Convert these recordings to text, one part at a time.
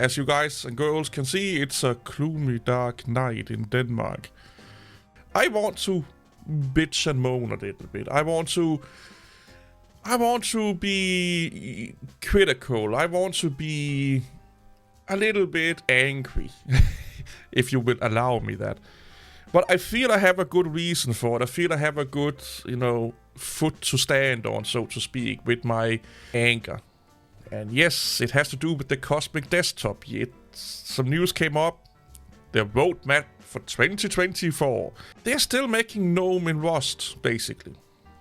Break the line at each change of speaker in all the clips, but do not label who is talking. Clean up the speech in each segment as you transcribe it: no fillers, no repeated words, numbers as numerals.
As you guys and girls can see, it's a gloomy, dark night in Denmark. I want to bitch and moan a little bit. I want to be critical. I want to be a little bit angry, if you will allow me that. But I feel I have a good reason for it. I feel I have a good, foot to stand on, so to speak, with my anger. And yes, it has to do with the Cosmic Desktop. Some news came up. The roadmap for 2024. They're still making GNOME in Rust, basically.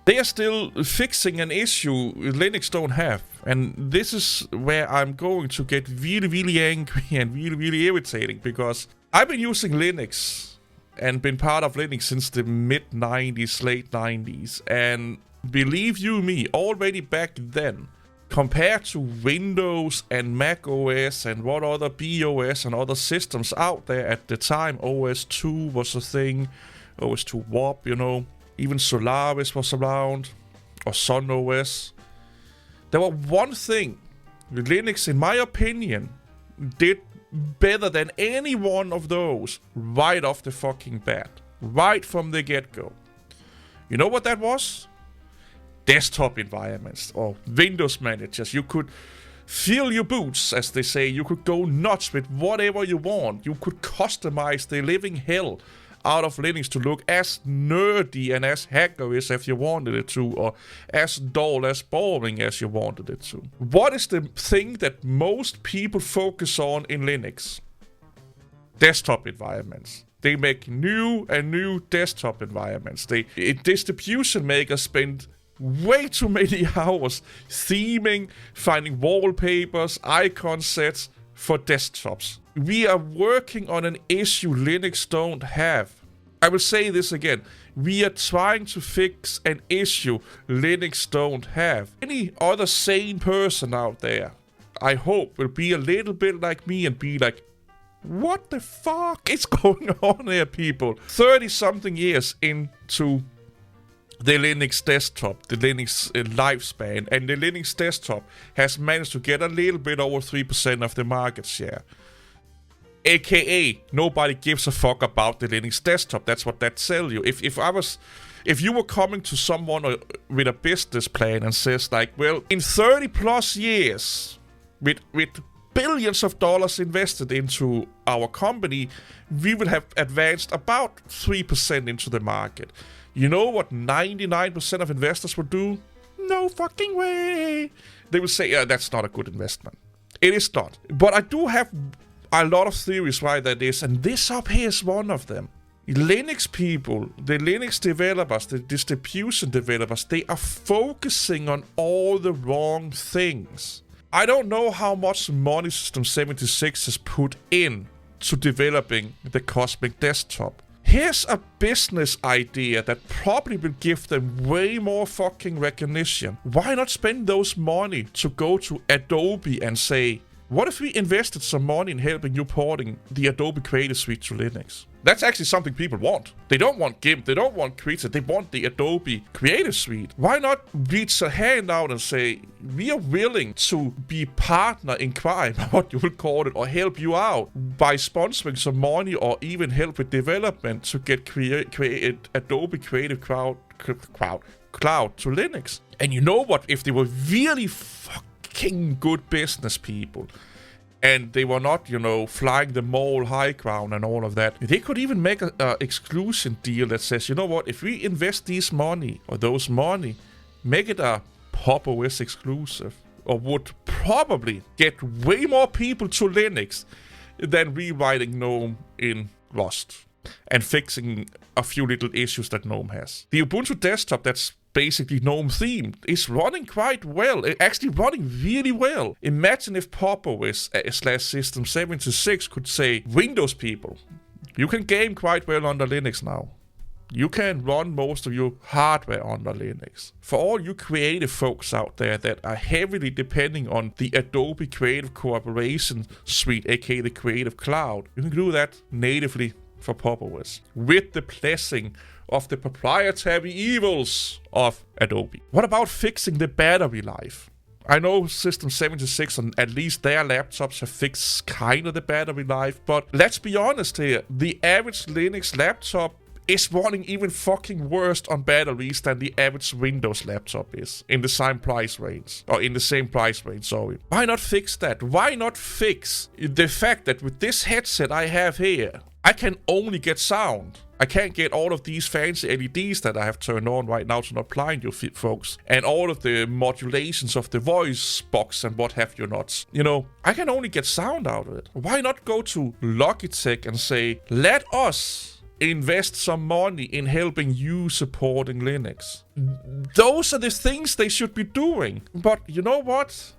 They are still fixing an issue Linux don't have. And this is where I'm going to get really, really angry and really, really irritating. Because I've been using Linux and been part of Linux since the mid-90s, late 90s. And believe you me, already back then, compared to Windows and Mac OS and what other BOS and other systems out there at the time, OS 2 was a thing, OS 2 Warp, even Solaris was around, or Sun OS. There was one thing Linux, in my opinion, did better than any one of those right off the fucking bat, right from the get-go. You know what that was? Desktop environments or Windows managers. You could fill your boots, as they say. You could go nuts with whatever you want. You could customize the living hell out of Linux to look as nerdy and as hackerish as you wanted it to, or as dull, as boring as you wanted it to. What is the thing that most people focus on in Linux? Desktop environments. They make new and new desktop environments. Distribution makers spend way too many hours theming, finding wallpapers, icon sets for desktops. We are working on an issue Linux don't have. I will say this again. We are trying to fix an issue Linux don't have. Any other sane person out there, I hope, will be a little bit like me and be like, what the fuck is going on here, people? 30-something years into the Linux desktop, the Linux lifespan, and the Linux desktop has managed to get a little bit over 3% of the market share. AKA, nobody gives a fuck about the Linux desktop. That's what that tells you. If you were coming to someone with a business plan and says like, well, in 30 plus years, with billions of dollars invested into our company, we will have advanced about 3% into the market. You know what 99% of investors will do? No fucking way. They will say, yeah, that's not a good investment. It is not. But I do have a lot of theories why that is, and this up here is one of them. Linux people, the Linux developers, the distribution developers, they are focusing on all the wrong things. I don't know how much money System 76 has put in to developing the Cosmic Desktop. Here's a business idea that probably will give them way more fucking recognition. Why not spend those money to go to Adobe and say, what if we invested some money in helping you porting the Adobe Creative Suite to Linux? That's actually something people want. They don't want GIMP, they don't want Krita, they want the Adobe Creative Suite. Why not reach a hand out and say, we are willing to be partner in crime, what you would call it, or help you out by sponsoring some money or even help with development to get Adobe Creative Cloud to Linux. And you know what? If they were really fucking good business people, and they were not, flying the moral high ground and all of that, they could even make an exclusion deal that says, you know what, if we invest those money, make it a Pop! OS exclusive, or would probably get way more people to Linux than rewriting GNOME in Rust and fixing a few little issues that GNOME has. The Ubuntu desktop that's basically GNOME themed is running quite well. It's actually running really well. Imagine if Pop! OS / System 76 could say, Windows people, you can game quite well under Linux now. You can run most of your hardware under Linux. For all you creative folks out there that are heavily depending on the Adobe Creative Collaboration Suite, aka the Creative Cloud, you can do that natively for Pop! OS with the blessing of the proprietary evils of Adobe. What about fixing the battery life? I know System 76 and at least their laptops have fixed kind of the battery life, but let's be honest here, the average Linux laptop is running even fucking worse on batteries than the average Windows laptop is in the same price range. Sorry. Why not fix that? Why not fix the fact that with this headset I have here, I can only get sound. I can't get all of these fancy LEDs that I have turned on right now to not blind you folks. And all of the modulations of the voice box and what have you not. You know, I can only get sound out of it. Why not go to Logitech and say, let us invest some money in helping you supporting Linux. Those are the things they should be doing. But you know what?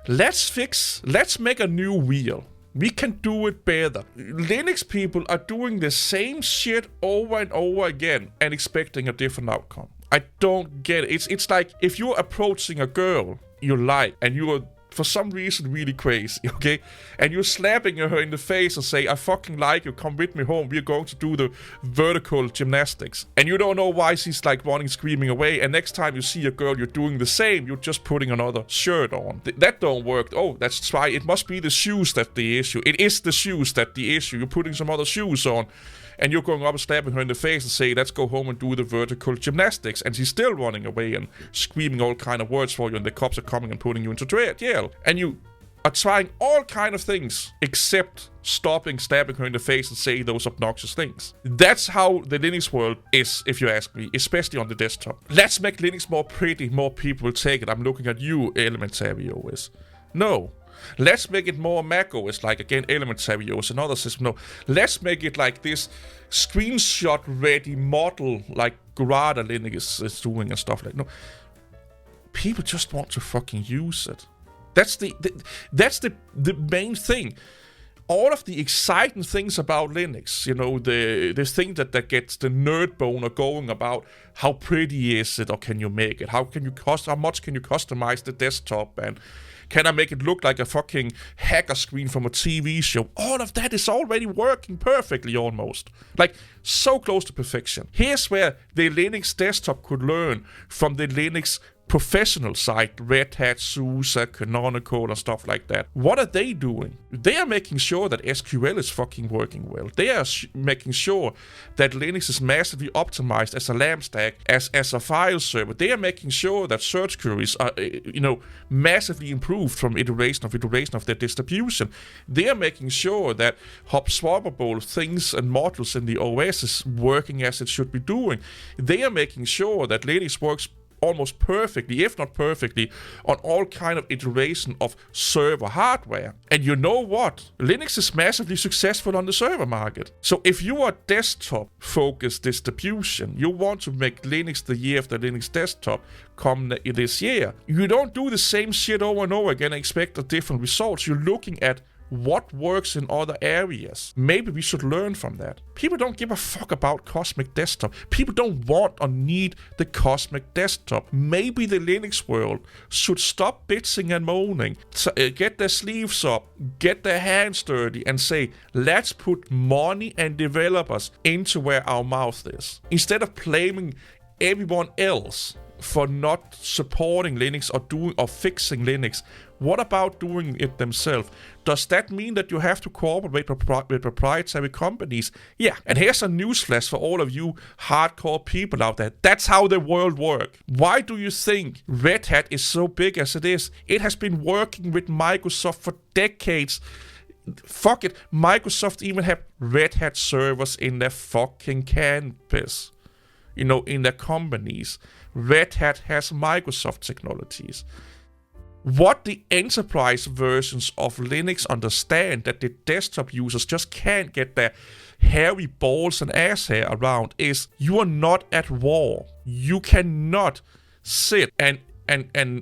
Let's make a new wheel. We can do it better. Linux people are doing the same shit over and over again and expecting a different outcome. I don't get it. It's like if you're approaching a girl you like and you are for some reason really crazy, okay? And you're slapping her in the face and say, I fucking like you, come with me home, we're going to do the vertical gymnastics. And you don't know why she's like running, screaming away, and next time you see a girl, you're doing the same, you're just putting another shirt on. That don't work. Oh, that's why it must be the shoes that's the issue. It is the shoes that's the issue. You're putting some other shoes on. And you're going up and slapping her in the face and say, let's go home and do the vertical gymnastics. And she's still running away and screaming all kind of words for you. And the cops are coming and putting you into jail. And you are trying all kind of things except stopping, slapping her in the face and saying those obnoxious things. That's how the Linux world is, if you ask me, especially on the desktop. Let's make Linux more pretty, more people will take it. I'm looking at you, Elementary OS. No. Let's make it more Mac OS, like again, Elementary OS, another system. No, let's make it like this screenshot-ready model, like Gurada Linux is doing and stuff like. No, people just want to fucking use it. That's the main thing. All of the exciting things about Linux, you know, the thing that gets the nerd boner going about how pretty is it, or can you make it? How much can you customize the desktop, and can I make it look like a fucking hacker screen from a TV show? All of that is already working perfectly almost. Like, so close to perfection. Here's where the Linux desktop could learn from the Linux professional side, Red Hat, SUSE, Canonical, and stuff like that. What are they doing? They are making sure that SQL is fucking working well. They are making sure that Linux is massively optimized as a LAMP stack, as a file server. They are making sure that search queries are, massively improved from iteration of their distribution. They are making sure that hop swappable things and modules in the OS is working as it should be doing. They are making sure that Linux works almost perfectly, if not perfectly, on all kind of iteration of server hardware. And you know what? Linux is massively successful on the server market. So if you are desktop-focused distribution, you want to make Linux the year of the Linux desktop come this year, you don't do the same shit over and over again and expect a different results. You're looking at what works in other areas. Maybe we should learn from that. People don't give a fuck about Cosmic Desktop. People don't want or need the Cosmic Desktop. Maybe the Linux world should stop bitching and moaning, get their sleeves up, get their hands dirty, and say, let's put money and developers into where our mouth is. Instead of blaming everyone else for not supporting Linux or fixing Linux, what about doing it themselves? Does that mean that you have to cooperate with proprietary companies? Yeah, and here's a newsflash for all of you hardcore people out there. That's how the world works. Why do you think Red Hat is so big as it is? It has been working with Microsoft for decades. Fuck it, Microsoft even have Red Hat servers in their fucking campus. In their companies. Red Hat has Microsoft technologies. What the enterprise versions of Linux understand that the desktop users just can't get their hairy balls and ass hair around is you are not at war. You cannot sit and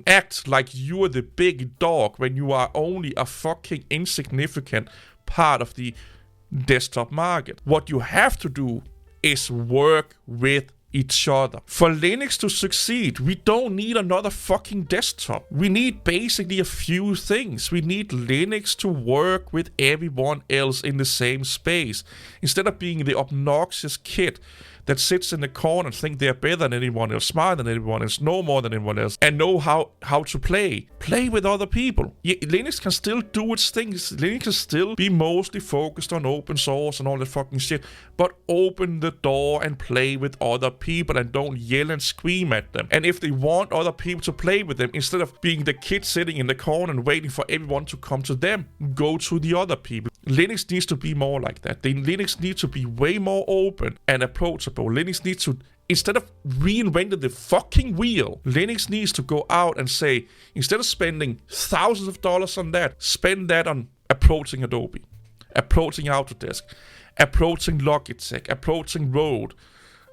act like you are the big dog when you are only a fucking insignificant part of the desktop market. What you have to do is work with each other. For Linux to succeed, we don't need another fucking desktop. We need basically a few things. We need Linux to work with everyone else in the same space. Instead of being the obnoxious kid that sits in the corner and think they're better than anyone else, smarter than anyone else, know more than anyone else, and know how to play. Play with other people. Linux can still do its things. Linux can still be mostly focused on open source and all that fucking shit, but open the door and play with other people and don't yell and scream at them. And if they want other people to play with them, instead of being the kid sitting in the corner and waiting for everyone to come to them, go to the other people. Linux needs to be more like that. Linux needs to be way more open and approachable. Linux needs to, instead of reinventing the fucking wheel, Linux needs to go out and say, instead of spending thousands of dollars on that, spend that on approaching Adobe, approaching Autodesk, approaching Logitech, approaching Rode,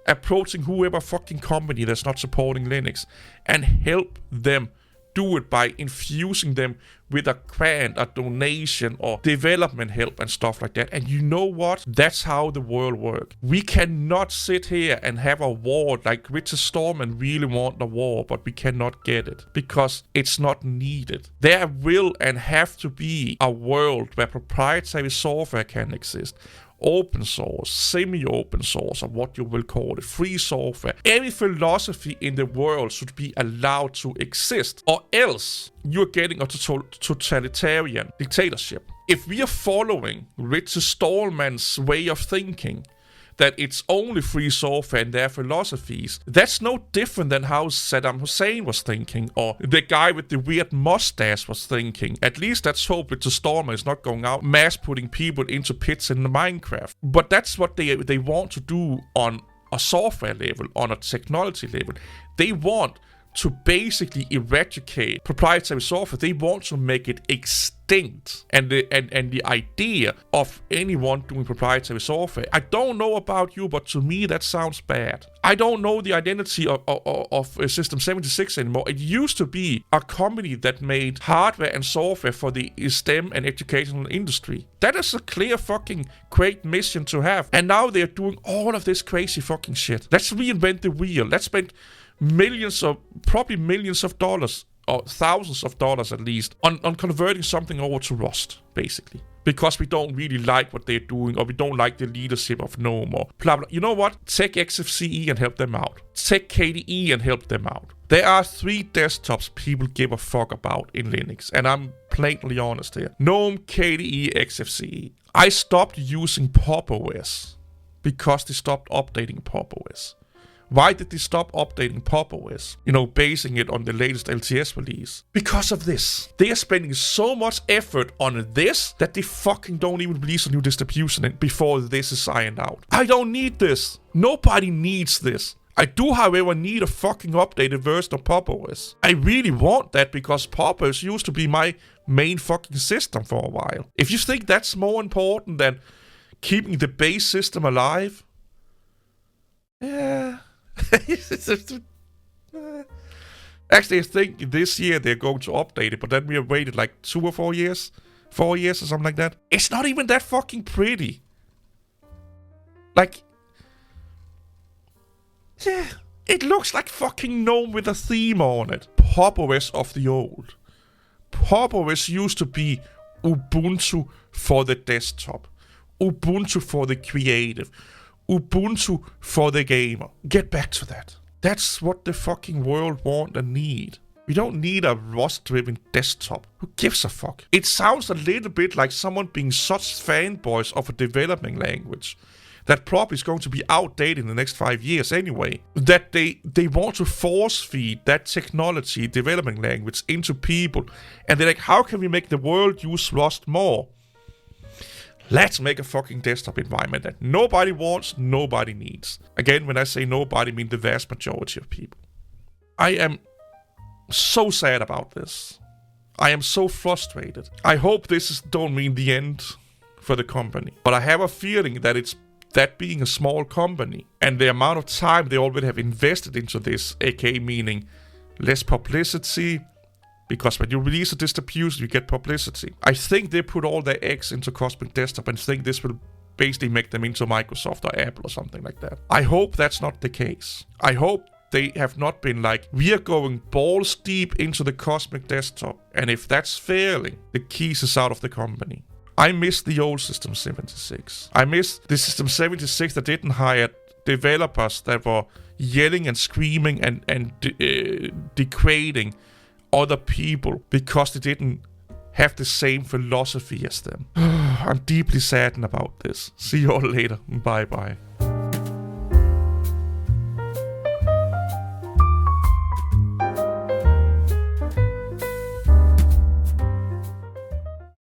approaching whoever fucking company that's not supporting Linux, and help them do it by infusing them with a grant, a donation, or development help and stuff like that. And you know what? That's how the world works. We cannot sit here and have a war like Richard Stallman really want the war, but we cannot get it because it's not needed. There will and have to be a world where proprietary software can exist. Open source, semi-open source, or what you will call it, free software. Every philosophy in the world should be allowed to exist, or else you're getting a totalitarian dictatorship. If we are following Richard Stallman's way of thinking, that it's only free software and their philosophies, that's no different than how Saddam Hussein was thinking, or the guy with the weird mustache was thinking. At least let's hope Richard Stallman is not going out mass putting people into pits in Minecraft. But that's what they want to do on a software level, on a technology level. They want to basically eradicate proprietary software. They want to make it extinct. And the idea of anyone doing proprietary software, I don't know about you, but to me that sounds bad. I don't know the identity of System 76 anymore. It used to be a company that made hardware and software for the STEM and educational industry. That is a clear fucking great mission to have. And now they're doing all of this crazy fucking shit. Let's reinvent the wheel. Let's spend probably millions of dollars, or thousands of dollars at least, on converting something over to Rust, basically. Because we don't really like what they're doing, or we don't like the leadership of GNOME, or blah blah. You know what? Take XFCE and help them out. Take KDE and help them out. There are 3 desktops people give a fuck about in Linux, and I'm blatantly honest here. GNOME, KDE, XFCE. I stopped using Pop! OS because they stopped updating Pop! OS. Why did they stop updating Pop! OS? Basing it on the latest LTS release. Because of this. They are spending so much effort on this that they fucking don't even release a new distribution before this is ironed out. I don't need this. Nobody needs this. I do, however, need a fucking updated version of Pop! OS. I really want that because Pop! OS used to be my main fucking system for a while. If you think that's more important than keeping the base system alive, yeah. Actually, I think this year they're going to update it, but then we have waited like 2 or 4 years. 4 years or something like that. It's not even that fucking pretty. Like, yeah, it looks like fucking GNOME with a theme on it. Pop! OS of the old. Pop! OS used to be Ubuntu for the desktop. Ubuntu for the creative. Ubuntu for the gamer. Get back to that. That's what the fucking world want and need. We don't need a Rust-driven desktop. Who gives a fuck? It sounds a little bit like someone being such fanboys of a developing language that probably is going to be outdated in the next 5 years anyway. That they want to force feed that technology, developing language, into people. And they're like, how can we make the world use Rust more? Let's make a fucking desktop environment that nobody wants, nobody needs. Again, when I say nobody, I mean the vast majority of people. I am so sad about this. I am so frustrated. I hope this don't mean the end for the company. But I have a feeling that it's that being a small company and the amount of time they already have invested into this, aka meaning less publicity, because when you release a distribution, you get publicity. I think they put all their eggs into Cosmic Desktop and think this will basically make them into Microsoft or Apple or something like that. I hope that's not the case. I hope they have not been like, we are going balls deep into the Cosmic Desktop, and if that's failing, the keys is out of the company. I miss the old System 76. I miss the System 76 that didn't hire developers that were yelling and screaming and degrading other people because they didn't have the same philosophy as them. I'm deeply saddened about this. See you all later. Bye bye.